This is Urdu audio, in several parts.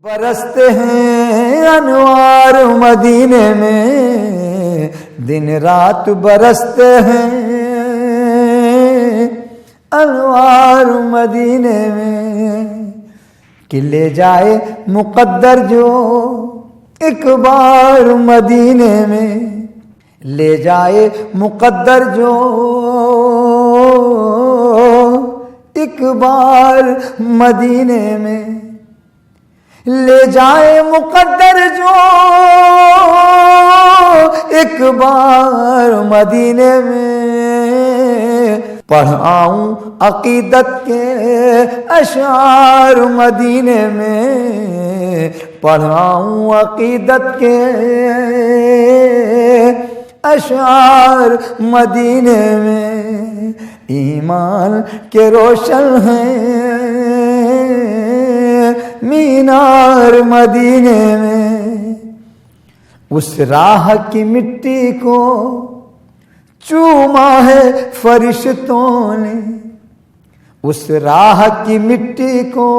برستے ہیں انوار مدینے میں، دن رات برستے ہیں انوار مدینے میں، کہ لے جائے مقدر جو ایک بار مدینے میں، لے جائے مقدر جو ایک بار مدینے میں، لے جائے مقدر جو ایک بار مدینے میں، پڑھاؤں عقیدت کے اشعار مدینے میں، پڑھاؤں عقیدت کے اشعار مدینے میں، ایمان کے روشن ہیں مینار مدینے میں، اس راہ کی مٹی کو چوما ہے فرشتوں نے، اس راہ کی مٹی کو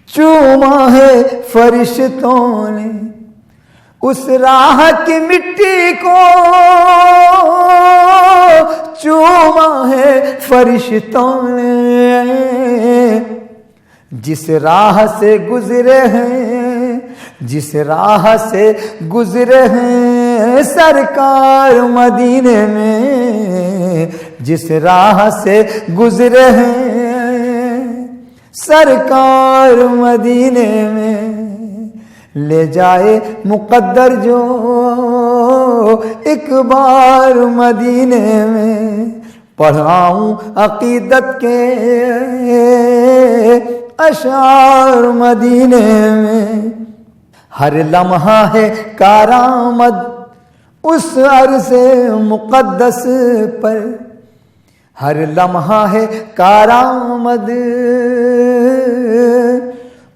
چوما ہے فرشتوں نے، اس راہ کی مٹی کو چوما ہے فرشتوں نے، جس راہ سے گزرے ہیں، جس راہ سے گزرے ہیں سرکار مدینے میں، جس راہ سے گزرے ہیں سرکار مدینے میں، لے جائے مقدر جو ایک بار مدینے میں، پڑھاؤں عقیدت کے اشعار مدینے میں، ہر لمحہ ہے کارآمد اس عرض مقدس پر، ہر لمحہ ہے کارآمد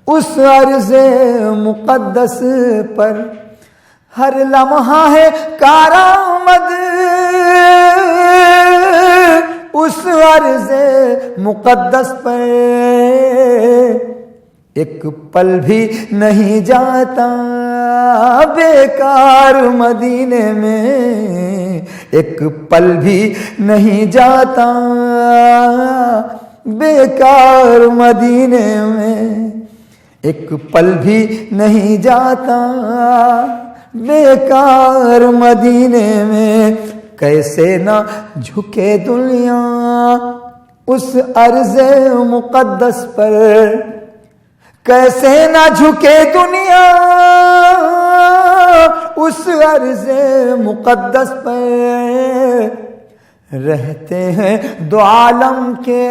اس عرض مقدس پر، ہر لمحہ ہے کارآمد اس عرض مقدس پر، ایک پل بھی نہیں جاتا بیکار مدینے میں، ایک پل بھی نہیں جاتا بیکار مدینے میں، ایک پل بھی نہیں جاتا بیکار مدینے میں، کیسے نہ جھکے دنیا اس عرض مقدس پر، کیسے نہ جھکے دنیا اس عرض مقدس پر، رہتے ہیں دو عالم کے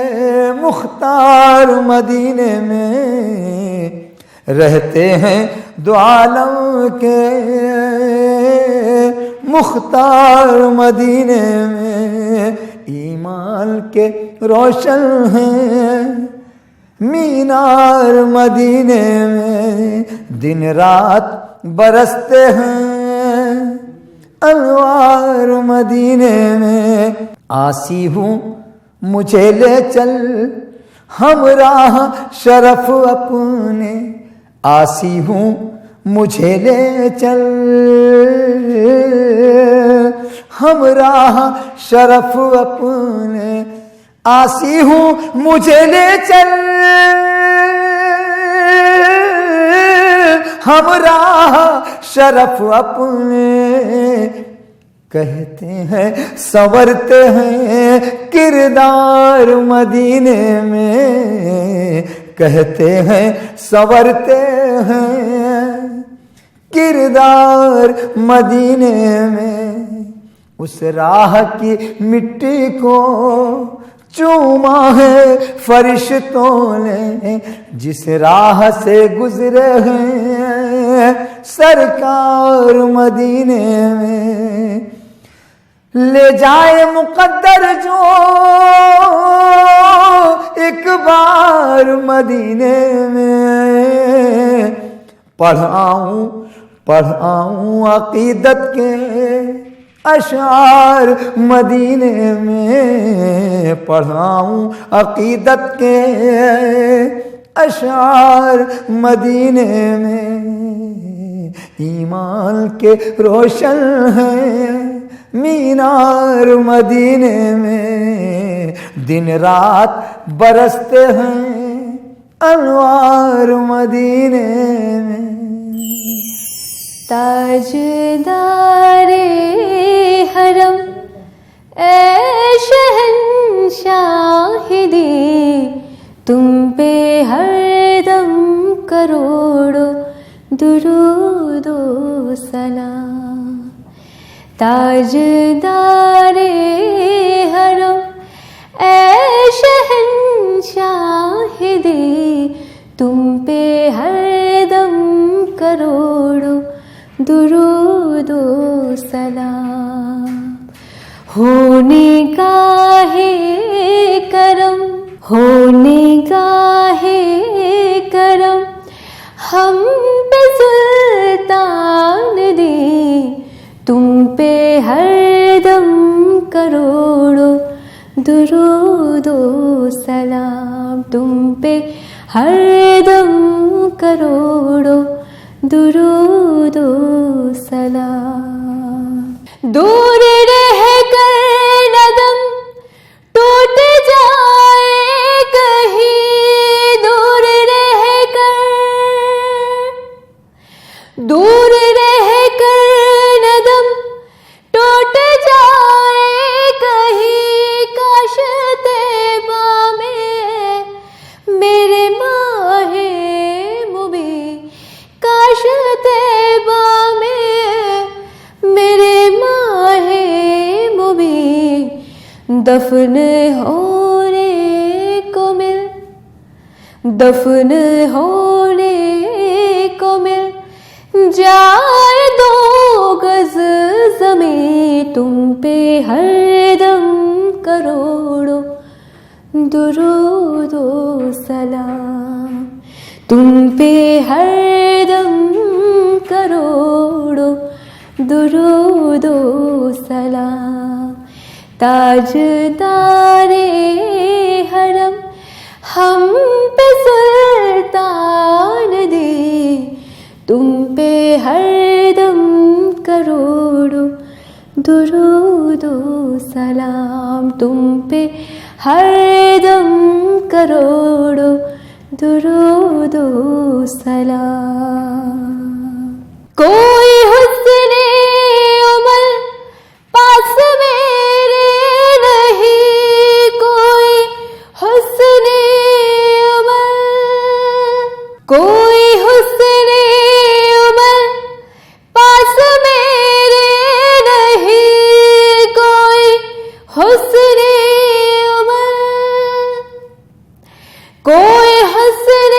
مختار مدینے میں، رہتے ہیں دو عالم کے مختار مدینے میں، ایمان کے روشن ہیں مینار مدینے میں، دن رات برستے ہیں انوار مدینے میں، آسی ہوں مجھے لے چل ہمراہ شرف اپنے، آسی ہوں مجھے لے چل ہمراہ شرف اپنے، آسی ہوں مجھے لے چل ہمراہ شرف اپنے، کہتے ہیں سنورتے ہیں کردار مدینے میں، کہتے ہیں سنورتے ہیں کردار مدینے میں، اس راہ کی مٹی کو چوما ہے فرشتوں نے، جس راہ سے گزرے ہیں سرکار مدینے میں، لے جائے مقدر جو ایک بار مدینے میں، پڑھاؤں عقیدت کے اشعار مدینے میں، پڑھاؤں عقیدت کے اشعار مدینے میں ایمان کے روشن ہیں، مینار مدینے میں دن رات برستے ہیں انوار مدینے میں۔ تاجدار حرم اے شہنشاہ دی، تم پہ ہر دم کروڑوں درود و سلام۔ تاجدار حرم اے شہنشاہ دی، تم پہ ہر دم کروڑوں درود و سلام۔ ہونے گاہ کرم، ہونے گاہ کرم ہم پہ سلطان دی، تم پہ ہر دم کروڑوں درود و سلام۔ تم پہ ہر دم کروڑوں درود و سلام۔ دور رہ کر ندم ٹوٹ جائے کہیں، دور رہ کر، دور رہ کر ندم ٹوٹ جائے کہیں، کاش طیبہ میں میرے ماہ مبین، کاش طیبہ میں میرے ماہ مبین دفن ہونے کو مل، دفن ہونے کو مل جائے 2 گز زمین، تم پہ ہر دم کروڑوں درود و سلام۔ تم پہ ہر دم کروڑوں درود و سلام۔ تاجدار حرم ہم پہ سلطان دی، تم پہ ہر دم کروڑوں درود و سلام۔ تم پہ ہر دم کروڑوں درود و سلام۔ کوئی حسن عمل پاس میرے نہیں، کوئی حسن عمل، کوئی حسن عمل پاس میرے نہیں، کوئی حسن عمل، کوئی حسن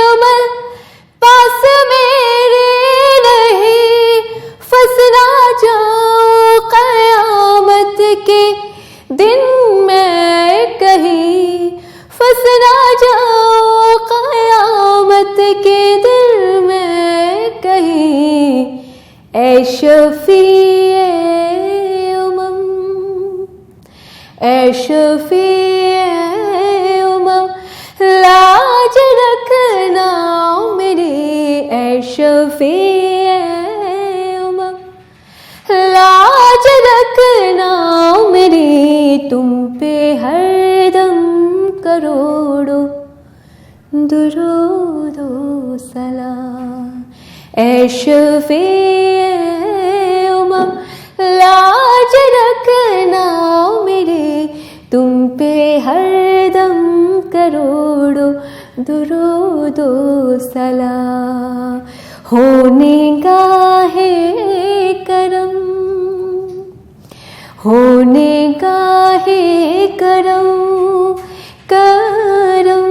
عمل پاس میرے نہیں، فسنا جاؤں قیامت کے دن میں کہیں، فسنا جاؤں قیامت کے دن میں کہیں، اے شفیع امم، اے شفیع امم لاج رکھنا میری، اے شفیع امم لاج رکھنا میری، تم پہ ہر دم کروڑوں درود و سلام۔ اے شفیع امم لاج رکھنا میری، تم پہ ہر دم کروڑوں درود و سلام۔ ہونے گاہ کرم، ہونے گاہ کرم، کرم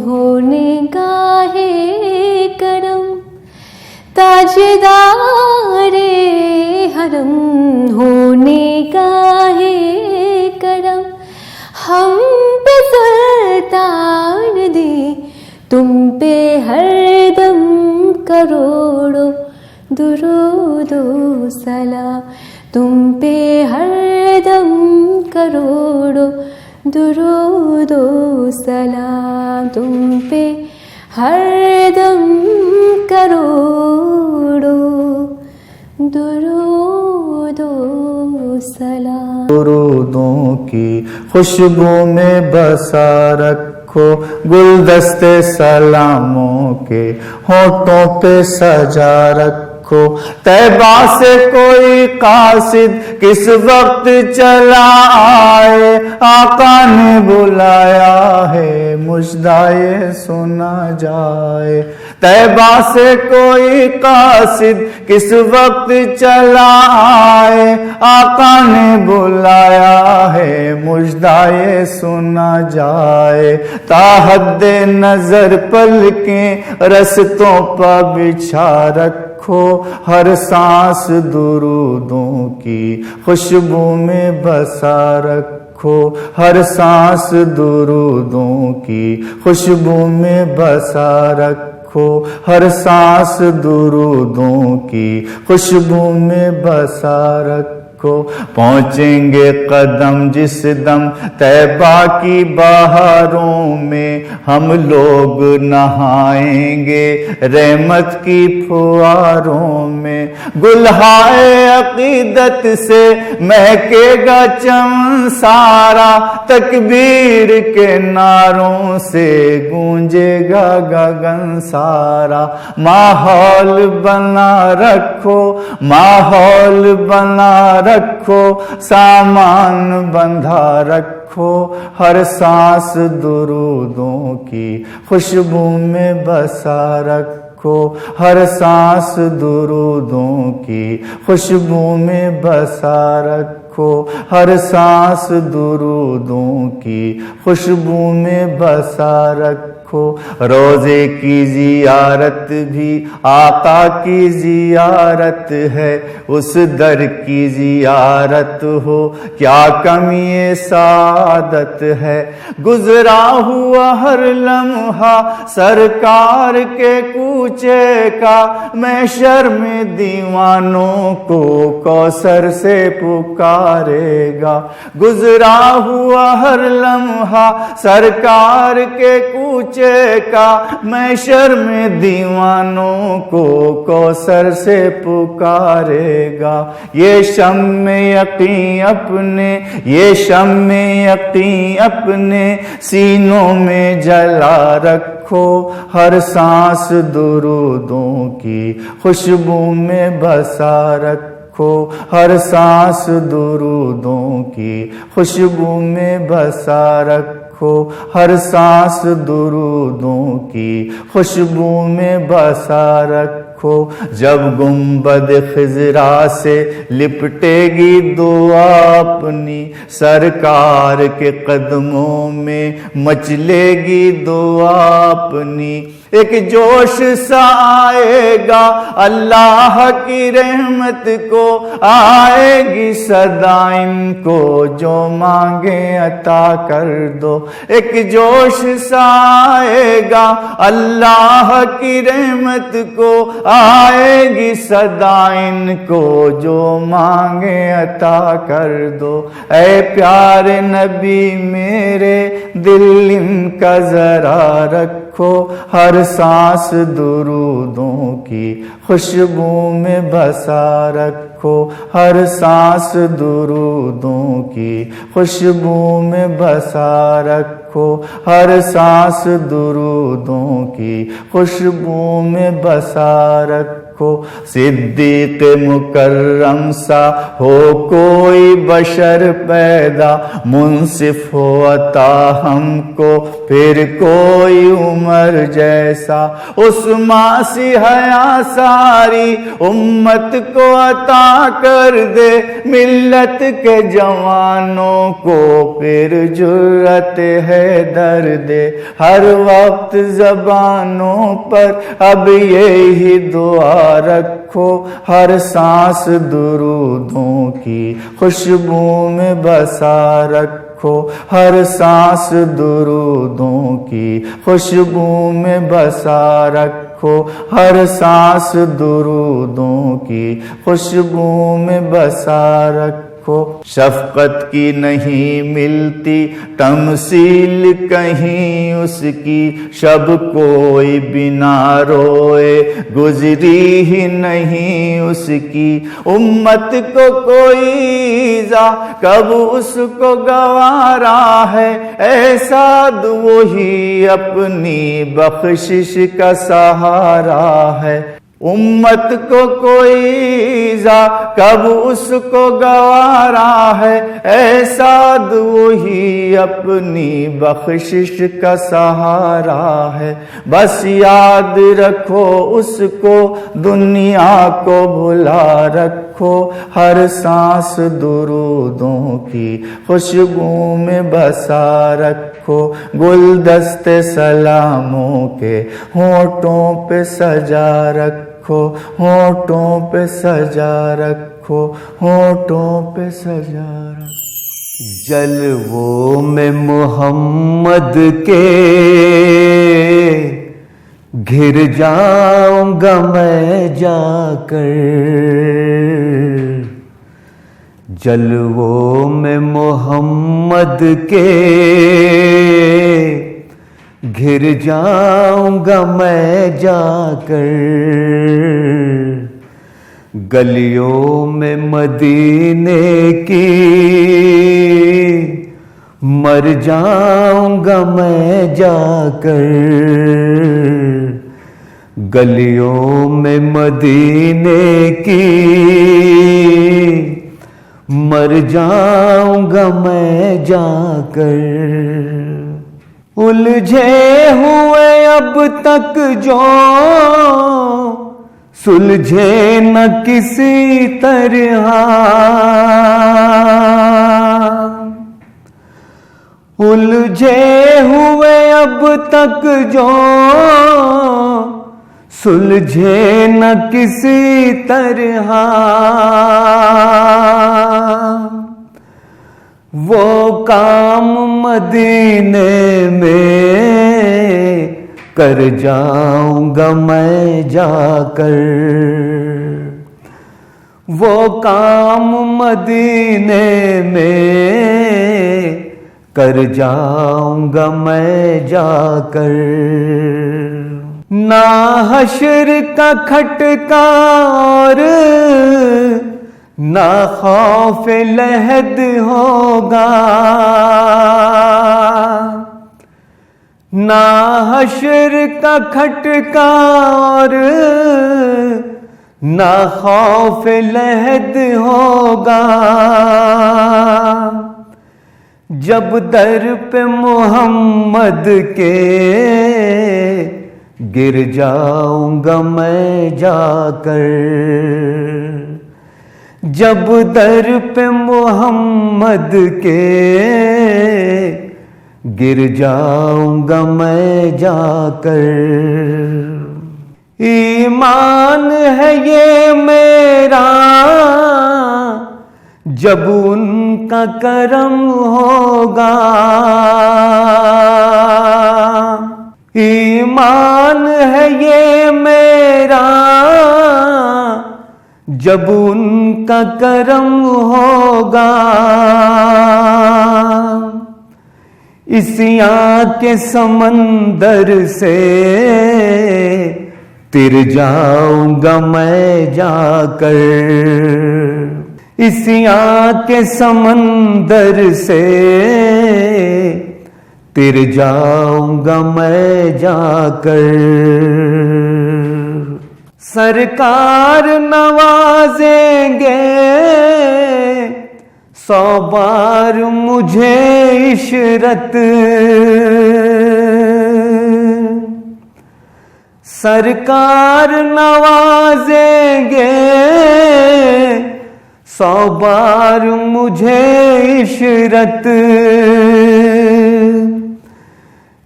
ہونے گاہ کرم، تاجدار حرم ہونے گاہ کرم ہم پہ سلطان دی، تم پہ ہر دم کروڑوں درود و سلام، تم پہ ہر دم کروڑوں درود و سلام تم پہ ہر دم کروڑو درود و سلام. درودوں کی خوشبو میں بسا رکھو گلدستے سلاموں کے ہونٹوں پہ سجا رکھو. طیبہ سے کوئی قاصد کس وقت چلا آئے آقا نے بلایا ہے مژدہ سنا جائے. طیبہ سے کوئی قاصد کس وقت چلا آئے آقا نے بلایا ہے مژدہ سنا جائے. تا حد نظر پلکیں رستوں پر بچھا رکھو ہر سانس درودوں کی خوشبو میں بسا رکھو. ہر سانس درودوں کی خوشبو میں بسا رکھو. ہر سانس درودوں کی خوشبو میں بسا رکھو. پہنچیں گے قدم جس دم طیبہ کی بہاروں میں ہم لوگ نہائیں گے رحمت کی پھواروں میں. گلہائے عقیدت سے مہکے گا چمن سارا تکبیر کے نعروں سے گونجے گا گگن سارا. ماحول بنا رکھو ماحول بنا رکھو سامان بندھا رکھو. ہر سانس درودوں کی خوشبو میں بسا رکھو. ہر سانس درودوں کی خوشبو میں بسا رکھو. ہر سانس درودوں کی خوشبو میں بسا رکھو. روزے کی زیارت بھی آقا کی زیارت ہے اس در کی زیارت ہو کیا کمی سعادت ہے. گزرا ہوا ہر لمحہ سرکار کے کوچے کا محشر میں دیوانوں کو کوثر سے پکارے گا. گزرا ہوا ہر لمحہ سرکار کے کوچے کا محشر میں دیوانوں کو کوثر سے پکارے گا. یہ شمع یقین اپنے یہ شمع یقین اپنے سینوں میں جلا رکھو. ہر سانس درودوں کی خوشبو میں بسا رکھو. ہر سانس درودوں کی خوشبو میں بسا رکھو. ہر سانس درودوں کی خوشبو میں بسا رکھو. جب گنبد خضرا سے لپٹے گی دعا اپنی سرکار کے قدموں میں مچلے گی دعا اپنی. ایک جوش سا آئے گا اللہ کی رحمت کو آئے گی صدا ان کو جو مانگے عطا کر دو. ایک جوش سا آئے گا اللہ کی رحمت کو آئے گی صدا ان کو جو مانگے عطا کر دو. اے پیارے نبی میرے دل ان کا ذرا رکھو. ہر سانس درودوں کی خوشبو میں بسا رکھو. ہر سانس درودوں کی خوشبو میں بسا رکھو. ہر سانس درودوں کی خوشبو میں بسا رکھو. صدیق مکرم سا ہو کوئی بشر پیدا منصف ہو عطا ہم کو پھر کوئی عمر جیسا. عثمان سی حیا ساری امت کو عطا کر دے ملت کے جوانوں کو پھر جرأت ہے درد. ہر وقت زبانوں پر اب یہی دعا رکھو. ہر سانس درودوں کی خوشبو میں بسا رکھو. ہر سانس درودوں کی خوشبو میں بسا رکھو. ہر سانس درودوں کی خوشبو میں بسا رکھو. رکھو. شفقت کی نہیں ملتی تمثیل کہیں اس کی, شب کوئی بنا روئے گزری ہی نہیں اس کی. امت کو کوئی ایذا کب اس کو گوارا ہے, ایسا وہی اپنی بخشش کا سہارا ہے. امت کو کوئی ایذا کب اس کو گوارا ہے, ایسا وہی اپنی بخشش کا سہارا ہے. بس یاد رکھو اس کو, دنیا کو بھلا رکھو, ہر سانس درودوں کی خوشبو میں بسا رکھو. گلدستے سلاموں کے ہونٹوں پہ سجا رکھو, ہونٹوں پہ سجا رکھو, ہونٹوں پہ سجا رکھو. جلووں میں محمد کے گھر جاؤں گا میں جا کر, جلووں میں محمد کے گھر جاؤں گا میں جا کر. گلیوں میں مدینے کی مر جاؤں گا میں جا کر. گلیوں میں مدینے کی مر جاؤں گا میں جا کر. الجھے ہوئے اب تک جو سلجھے نہ کسی طرح, الجھے ہوئے اب تک جو سلجھے نہ کسی طرح, وہ کام مدینے میں کر جاؤں گا میں جا کر. وہ کام مدینے میں کر جاؤں گا میں جا کر. نہ حشر کا کھٹکا اور نہ خوف لحد ہوگا, نہ حشر کا کھٹکا اور نہ خوف لحد ہوگا. جب در پہ محمد کے گر جاؤں گا میں جا کر, جب در پہ محمد کے گر جاؤں گا میں جا کر. ایمان ہے یہ میرا جب ان کا کرم ہوگا, ایمان ہے یہ میرا جب ان کا کرم ہوگا. اسی آنکھ کے سمندر سے تر جاؤں گا میں جا کر, اسی آنکھ کے سمندر سے تر جاؤں گا میں جا کر. سرکار نوازیں گے 100 بار مجھے عشرت, سرکار نوازیں گے 100 بار مجھے عشرت.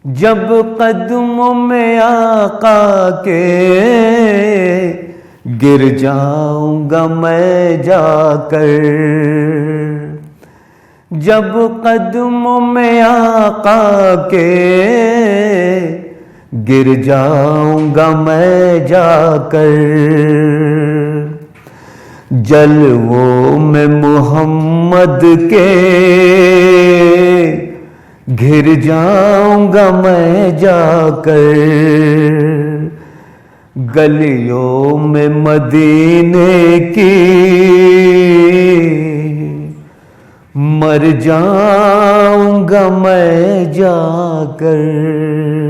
جب قدموں میں آقا کے گر جاؤں گا میں جا کر, جب قدموں میں آقا کے گر جاؤں گا میں جا کر. جلووں میں محمد کے گھر جاؤں گا میں جا کر، گلیوں میں مدینے کی مر جاؤں گا میں جا کر۔